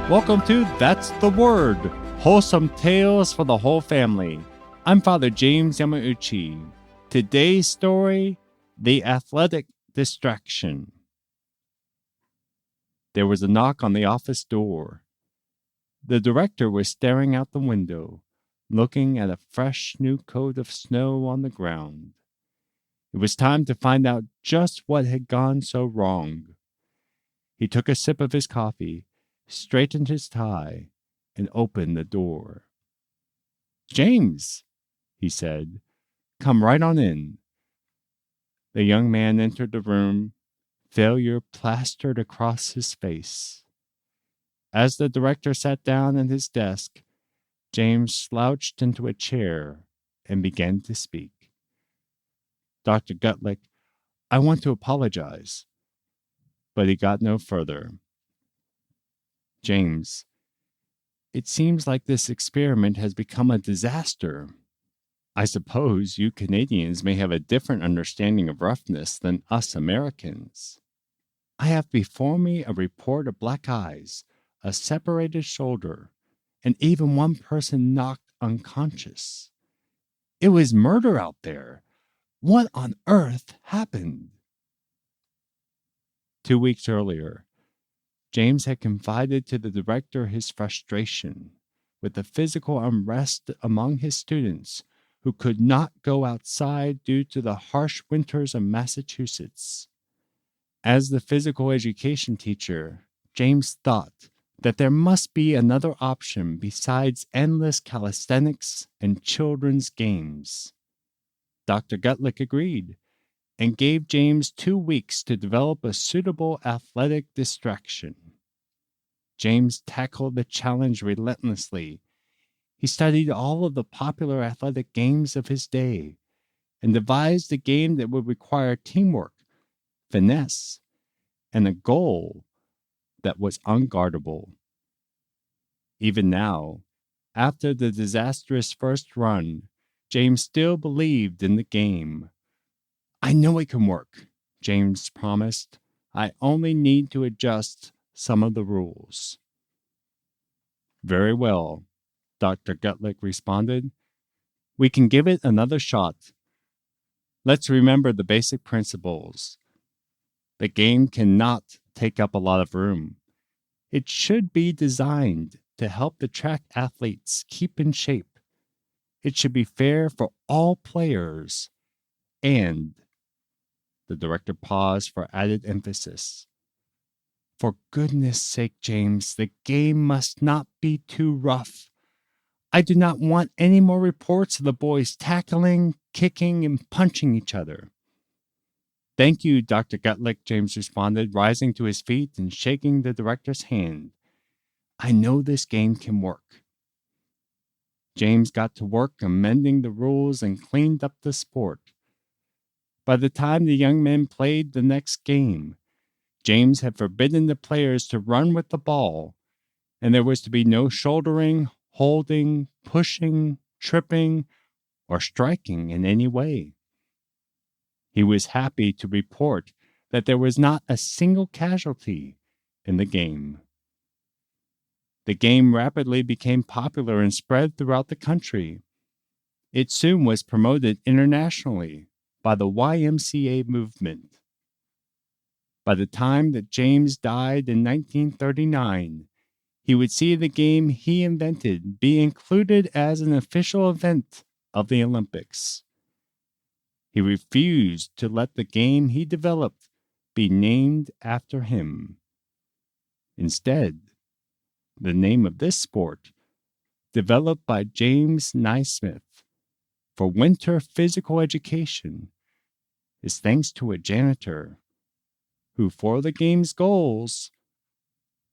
Welcome to That's the Word, wholesome tales for the whole family. I'm Father James Yamauchi. Today's story, The Athletic Distraction. There was a knock on the office door. The director was staring out the window, looking at a fresh new coat of snow on the ground. It was time to find out just what had gone so wrong. He took a sip of his coffee, straightened his tie, and opened the door. "James," he said, "come right on in." The young man entered the room, failure plastered across his face. As the director sat down at his desk, James slouched into a chair and began to speak. "Dr. Gutlick, I want to apologize." But he got no further. "James, it seems like this experiment has become a disaster. I suppose you Canadians may have a different understanding of roughness than us Americans. I have before me a report of black eyes, a separated shoulder, and even one person knocked unconscious. It was murder out there. What on earth happened?" 2 weeks earlier, James had confided to the director his frustration with the physical unrest among his students who could not go outside due to the harsh winters of Massachusetts. As the physical education teacher, James thought that there must be another option besides endless calisthenics and children's games. Dr. Gutlick agreed and gave James 2 weeks to develop a suitable athletic distraction. James tackled the challenge relentlessly. He studied all of the popular athletic games of his day and devised a game that would require teamwork, finesse, and a goal that was unguardable. Even now, after the disastrous first run, James still believed in the game. "I know it can work," James promised. "I only need to adjust some of the rules." "Very well," Dr. Gutlick responded. "We can give it another shot. Let's remember the basic principles. The game cannot take up a lot of room. It should be designed to help the track athletes keep in shape. It should be fair for all players, and," the director paused for added emphasis, "for goodness sake, James, the game must not be too rough. I do not want any more reports of the boys tackling, kicking, and punching each other." "Thank you, Dr. Gutlick," James responded, rising to his feet and shaking the director's hand. "I know this game can work." James got to work amending the rules and cleaned up the sport. By the time the young men played the next game, James had forbidden the players to run with the ball, and there was to be no shouldering, holding, pushing, tripping, or striking in any way. He was happy to report that there was not a single casualty in the game. The game rapidly became popular and spread throughout the country. It soon was promoted internationally by the YMCA movement. By the time that James died in 1939, he would see the game he invented be included as an official event of the Olympics. He refused to let the game he developed be named after him. Instead, the name of this sport, developed by James Naismith for winter physical education, is thanks to a janitor who, for the game's goals,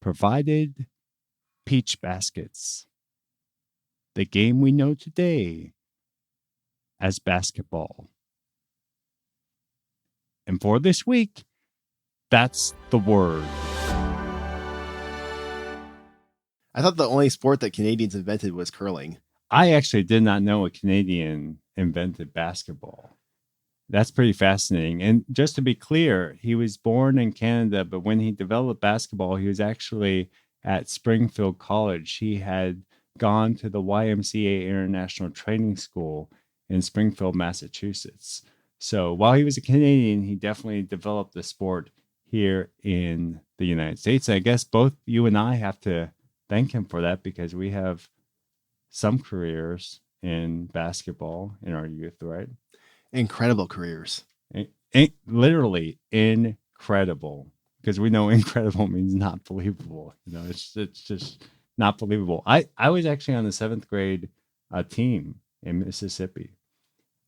provided peach baskets, the game we know today as basketball. And for this week, that's the word. I thought the only sport that Canadians invented was curling. I actually did not know a Canadian invented basketball. That's pretty fascinating. And just to be clear, he was born in Canada, but when he developed basketball, he was actually at Springfield College. He had gone to the YMCA International Training School in Springfield, Massachusetts. So while he was a Canadian, he definitely developed the sport here in the United States. I guess both you and I have to thank him for that because we have some careers in basketball in our youth, right? Incredible careers. Literally incredible, because we know incredible means not believable. It's just not believable. I was actually on the 7th grade team in Mississippi,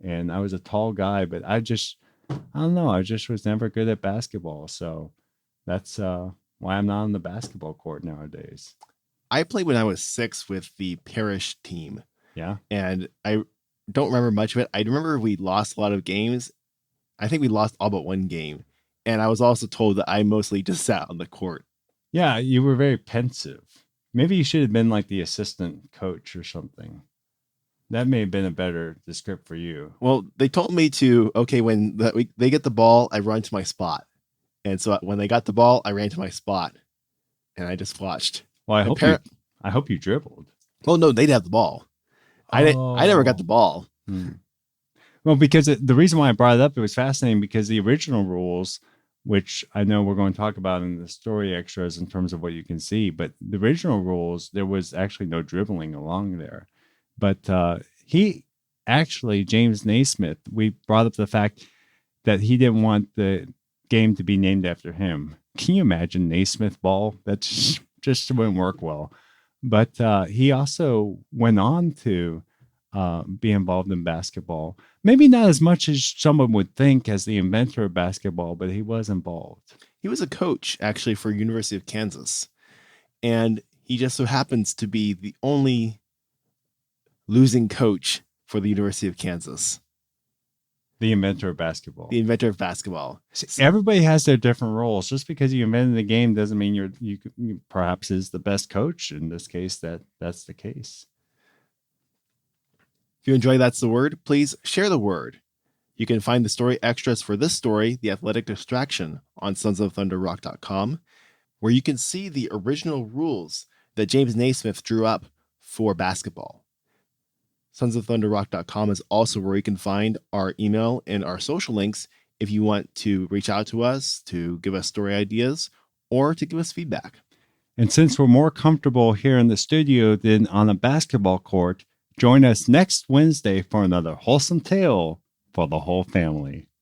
and I was a tall guy, but I don't know. I just was never good at basketball. So that's why I'm not on the basketball court nowadays. I played when I was 6 with the parish team. Yeah. And I don't remember much of it. I remember we lost a lot of games. I think we lost all but one game. And I was also told that I mostly just sat on the court. Yeah, you were very pensive. Maybe you should have been like the assistant coach or something. That may have been a better script for you. Well, they told me to, okay, when they get the ball, I run to my spot. And so when they got the ball, I ran to my spot. And I just watched. Well, I hope you dribbled. Well, no, they'd have the ball. I never got the ball. Well, because the reason why I brought it up, it was fascinating because the original rules, which I know we're going to talk about in the story extras in terms of what you can see, but the original rules, there was actually no dribbling along there. But James Naismith, we brought up the fact that he didn't want the game to be named after him. Can you imagine Naismith ball? That just wouldn't work well. But he also went on to be involved in basketball. Maybe not as much as someone would think as the inventor of basketball, but he was involved. He was a coach, actually, for University of Kansas. And he just so happens to be the only losing coach for the University of Kansas. The inventor of basketball. The inventor of basketball. Everybody has their different roles. Just because you invented the game doesn't mean you perhaps is the best coach. In this case, that's the case. If you enjoy That's the Word, please share the word. You can find the story extras for this story, The Athletic Distraction, on sonsofthunderrock.com, where you can see the original rules that James Naismith drew up for basketball. sonsofthunderrock.com is also where you can find our email and our social links if you want to reach out to us, to give us story ideas, or to give us feedback. And since we're more comfortable here in the studio than on a basketball court, join us next Wednesday for another wholesome tale for the whole family.